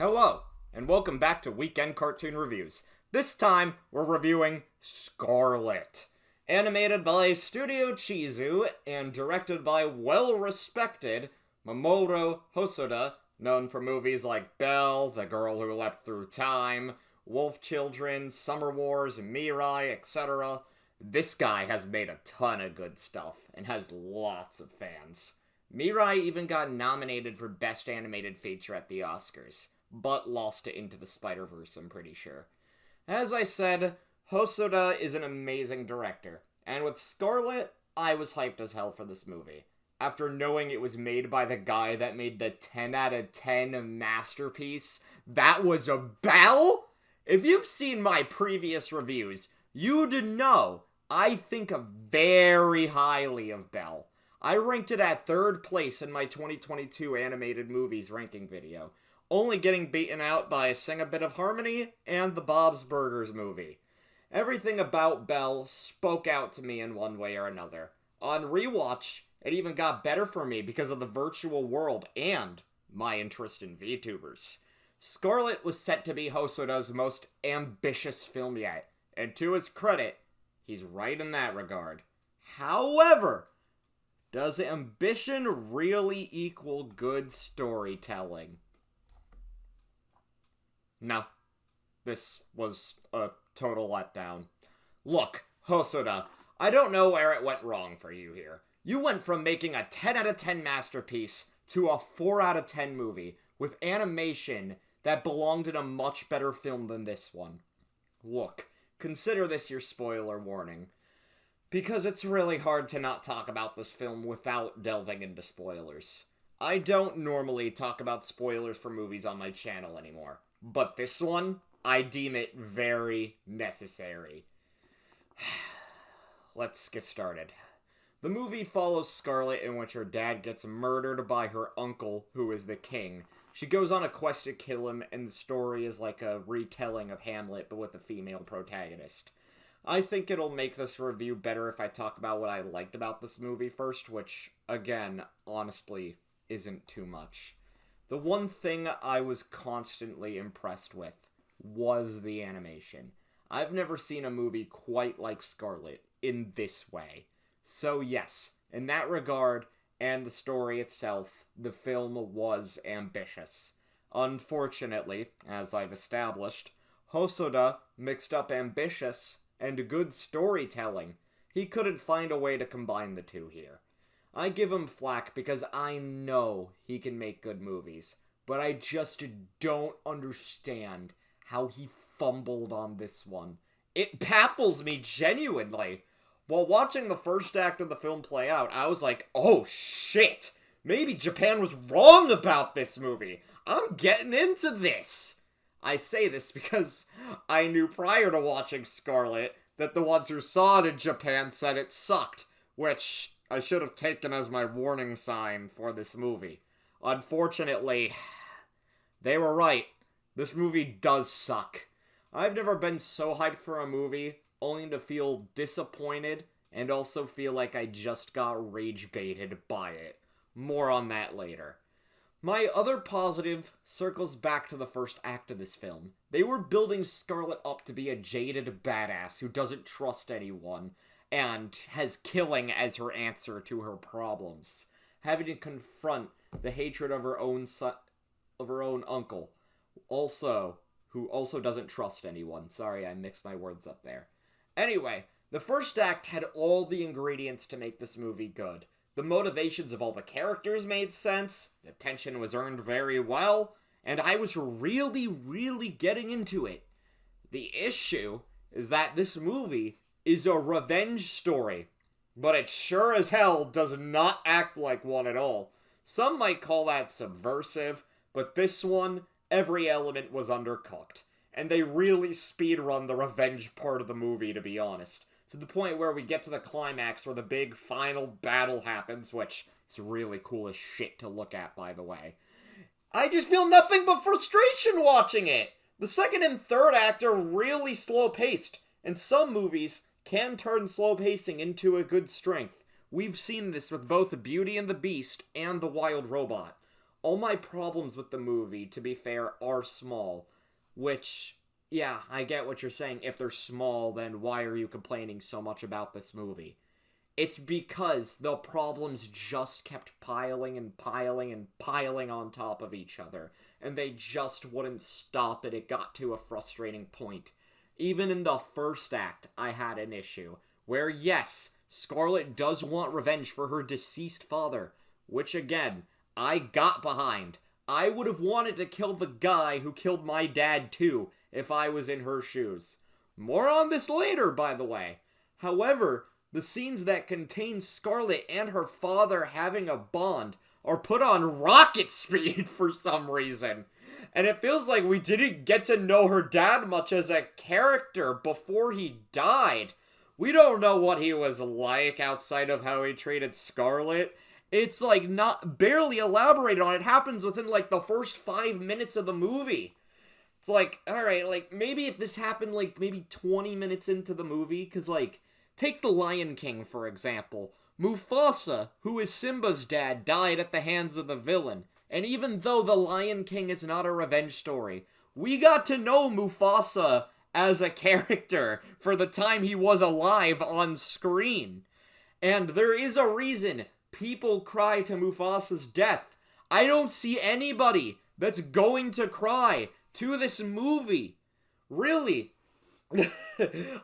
Hello, and welcome back to Weekend Cartoon Reviews. This time, we're reviewing Scarlet. Animated by Studio Chizu and directed by well-respected Mamoru Hosoda, known for movies like Belle, The Girl Who Leapt Through Time, Wolf Children, Summer Wars, Mirai, etc. This guy has made a ton of good stuff and has lots of fans. Mirai even got nominated for Best Animated Feature at the Oscars, but lost to Into the Spider-Verse, I'm pretty sure. As I said, Hosoda is an amazing director, and with Scarlet, I was hyped as hell for this movie. After knowing it was made by the guy that made the 10 out of 10 masterpiece, that was a Belle? If you've seen my previous reviews, you'd know I think very highly of Belle. I ranked it at 3rd place in my 2022 animated movies ranking video, only getting beaten out by Sing a Bit of Harmony and the Bob's Burgers movie. Everything about Belle spoke out to me in one way or another. On rewatch, it even got better for me because of the virtual world and my interest in VTubers. Scarlet was set to be Hosoda's most ambitious film yet, and to his credit, he's right in that regard. However, does ambition really equal good storytelling? No. This was a total letdown. Look, Hosoda, I don't know where it went wrong for you here. You went from making a 10 out of 10 masterpiece to a 4 out of 10 movie with animation that belonged in a much better film than this one. Look, consider this your spoiler warning, because it's really hard to not talk about this film without delving into spoilers. I don't normally talk about spoilers for movies on my channel anymore, but this one, I deem it very necessary. Let's get started. The movie follows Scarlet, in which her dad gets murdered by her uncle, who is the king. She goes on a quest to kill him, and the story is like a retelling of Hamlet, but with a female protagonist. I think it'll make this review better if I talk about what I liked about this movie first, which, again, honestly, isn't too much. The one thing I was constantly impressed with was the animation. I've never seen a movie quite like Scarlet in this way. So yes, in that regard, and the story itself, the film was ambitious. Unfortunately, as I've established, Hosoda mixed up ambitious and good storytelling. He couldn't find a way to combine the two here. I give him flack because I know he can make good movies, but I just don't understand how he fumbled on this one. It baffles me genuinely. While watching the first act of the film play out, I was like, oh shit, maybe Japan was wrong about this movie. I'm getting into this. I say this because I knew prior to watching Scarlet that the ones who saw it in Japan said it sucked, which I should have taken as my warning sign for this movie. Unfortunately, they were right. This movie does suck. I've never been so hyped for a movie, only to feel disappointed and also feel like I just got rage baited by it. More on that later. My other positive circles back to the first act of this film. They were building Scarlet up to be a jaded badass who doesn't trust anyone and has killing as her answer to her problems, having to confront the hatred of her own son, of her own uncle, who also doesn't trust anyone. Sorry, I mixed my words up there. Anyway, the first act had all the ingredients to make this movie good. The motivations of all the characters made sense, the tension was earned very well, and I was really getting into it. The issue is that this movie is a revenge story, but it sure as hell does not act like one at all. Some might call that subversive, but this one, every element was undercooked. And they really speedrun the revenge part of the movie, to be honest. To the point where we get to the climax where the big final battle happens, which is really cool as shit to look at, by the way. I just feel nothing but frustration watching it! The second and third act are really slow-paced, and some movies can turn slow pacing into a good strength. We've seen this with both Beauty and the Beast and The Wild Robot. all my problems with the movie, to be fair, are small. Which, yeah, I get what you're saying. If they're small, then why are you complaining so much about this movie? It's because the problems just kept piling and piling and piling on top of each other, and they just wouldn't stop, and it got to a frustrating point. Even in the first act, I had an issue, where yes, Scarlet does want revenge for her deceased father, which again, I got behind. I would have wanted to kill the guy who killed my dad too, if I was in her shoes. More on this later, by the way. However, the scenes that contain Scarlet and her father having a bond are put on rocket speed for some reason. And it feels like we didn't get to know her dad much as a character before he died. We don't know what he was like outside of how he treated Scarlet. It's like not barely elaborated on. It happens within like the first 5 minutes of the movie. It's like, alright, like maybe if this happened like maybe 20 minutes into the movie, because like, take The Lion King, for example. Mufasa, who is Simba's dad, died at the hands of the villain. And even though The Lion King is not a revenge story, we got to know Mufasa as a character for the time he was alive on screen. And there is a reason people cry to Mufasa's death. I don't see anybody that's going to cry to this movie. Really.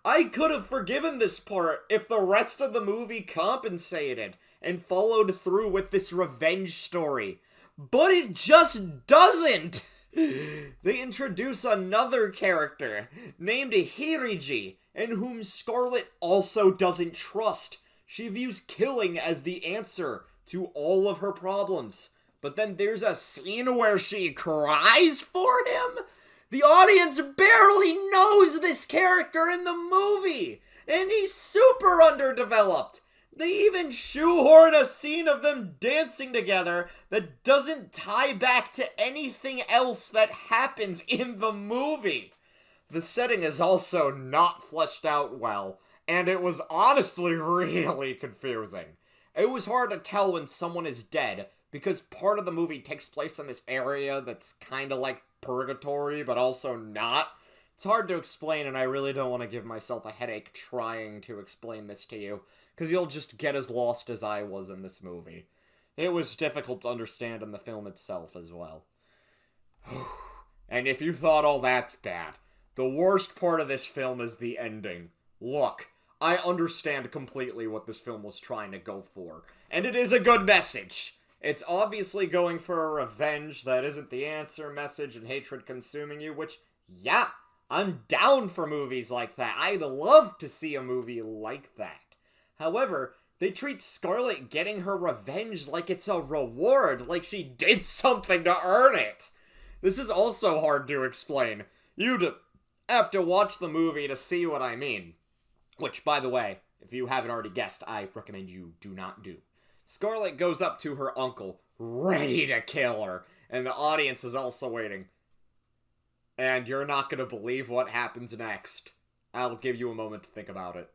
I could have forgiven this part if the rest of the movie compensated and followed through with this revenge story. But it just doesn't! They introduce another character named Hiriji, and whom Scarlet also doesn't trust. She views killing as the answer to all of her problems. But then there's a scene where she cries for him? The audience barely knows this character in the movie, and he's super underdeveloped. They even shoehorn a scene of them dancing together that doesn't tie back to anything else that happens in the movie. The setting is also not fleshed out well, and it was honestly really confusing. It was hard to tell when someone is dead, because part of the movie takes place in this area that's kind of like purgatory, but also not. It's hard to explain, and I really don't want to give myself a headache trying to explain this to you, because you'll just get as lost as I was in this movie. It was difficult to understand in the film itself as well. And if you thought all that's bad, the worst part of this film is the ending. Look, I understand completely what this film was trying to go for, and it is a good message. It's obviously going for a revenge that isn't the answer message and hatred consuming you, which, yeah, I'm down for movies like that. I'd love to see a movie like that. However, they treat Scarlet getting her revenge like it's a reward, like she did something to earn it. This is also hard to explain. You'd have to watch the movie to see what I mean. Which, by the way, if you haven't already guessed, I recommend you do not do. Scarlet goes up to her uncle, ready to kill her, and the audience is also waiting. And you're not gonna believe what happens next. I'll give you a moment to think about it.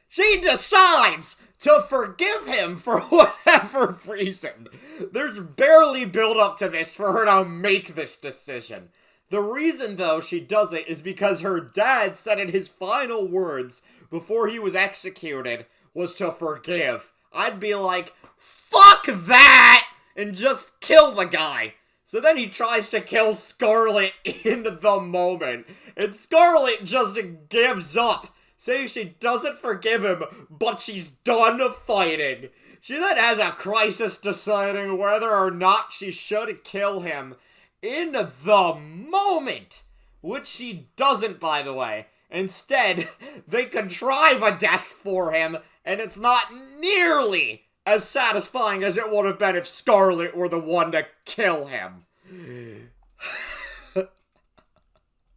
She decides to forgive him for whatever reason. There's barely build up to this for her to make this decision. The reason, though, she does it is because her dad said in his final words before he was executed was to forgive. I'd be like, fuck that! And just kill the guy. So then he tries to kill Scarlet in the moment. And Scarlet just gives up, saying she doesn't forgive him, but she's done fighting. She then has a crisis deciding whether or not she should kill him in the moment. Which she doesn't, by the way. Instead, they contrive a death for him, and it's not nearly as satisfying as it would have been if Scarlet were the one to kill him.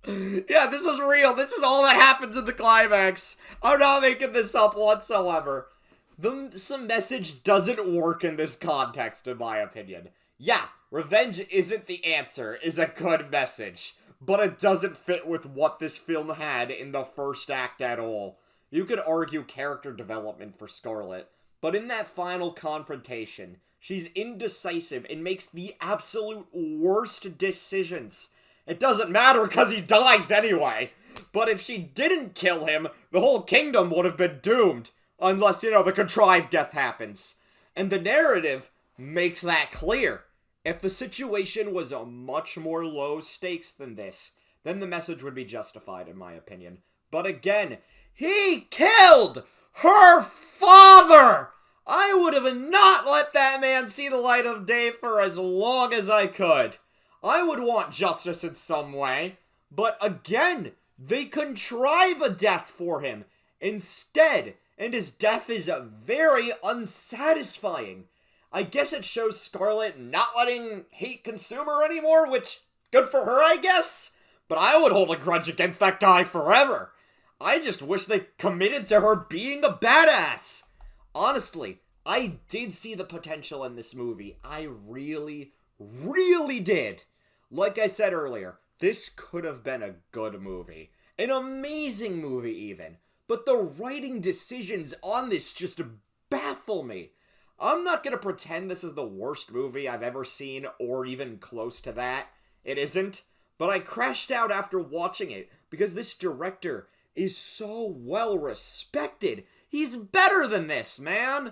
Yeah, this is real. This is all that happens in the climax. I'm not making this up whatsoever. Some message doesn't work in this context, in my opinion. Yeah, revenge isn't the answer is a good message, but it doesn't fit with what this film had in the first act at all. You could argue character development for Scarlet, but in that final confrontation, She's indecisive and makes the absolute worst decisions. It doesn't matter because he dies anyway. But if she didn't kill him, the whole kingdom would have been doomed. Unless, the contrived death happens. And the narrative makes that clear. If the situation was a much more low stakes than this, then the message would be justified, in my opinion. But again, he killed her father! I would have not let that man see the light of day for as long as I could. I would want justice in some way. But again, they contrive a death for him instead, and his death is very unsatisfying. I guess it shows Scarlet not letting hate consume her anymore, which, good for her, I guess. But I would hold a grudge against that guy forever. I just wish they committed to her being a badass. Honestly, I did see the potential in this movie. I really, really did. Like I said earlier, this could have been a good movie. An amazing movie, even. But the writing decisions on this just baffle me. I'm not going to pretend this is the worst movie I've ever seen, or even close to that. It isn't. But I crashed out after watching it, because this director is so well respected. He's better than this, man.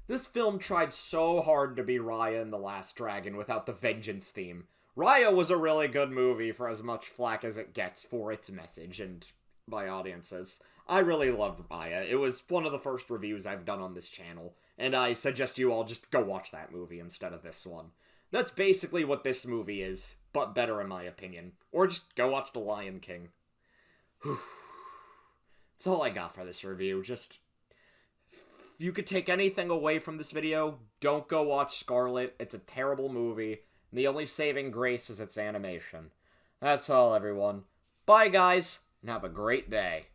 This film tried so hard to be Raya and the Last Dragon without the vengeance theme. Raya was a really good movie for as much flack as it gets for its message and by audiences. I really loved Raya. It was one of the first reviews I've done on this channel, and I suggest you all just go watch that movie instead of this one. That's basically what this movie is, but better in my opinion. Or just go watch The Lion King. That's all I got for this review. Just, if you could take anything away from this video, don't go watch Scarlet. It's a terrible movie. And the only saving grace is its animation. That's all, everyone. Bye, guys, and have a great day.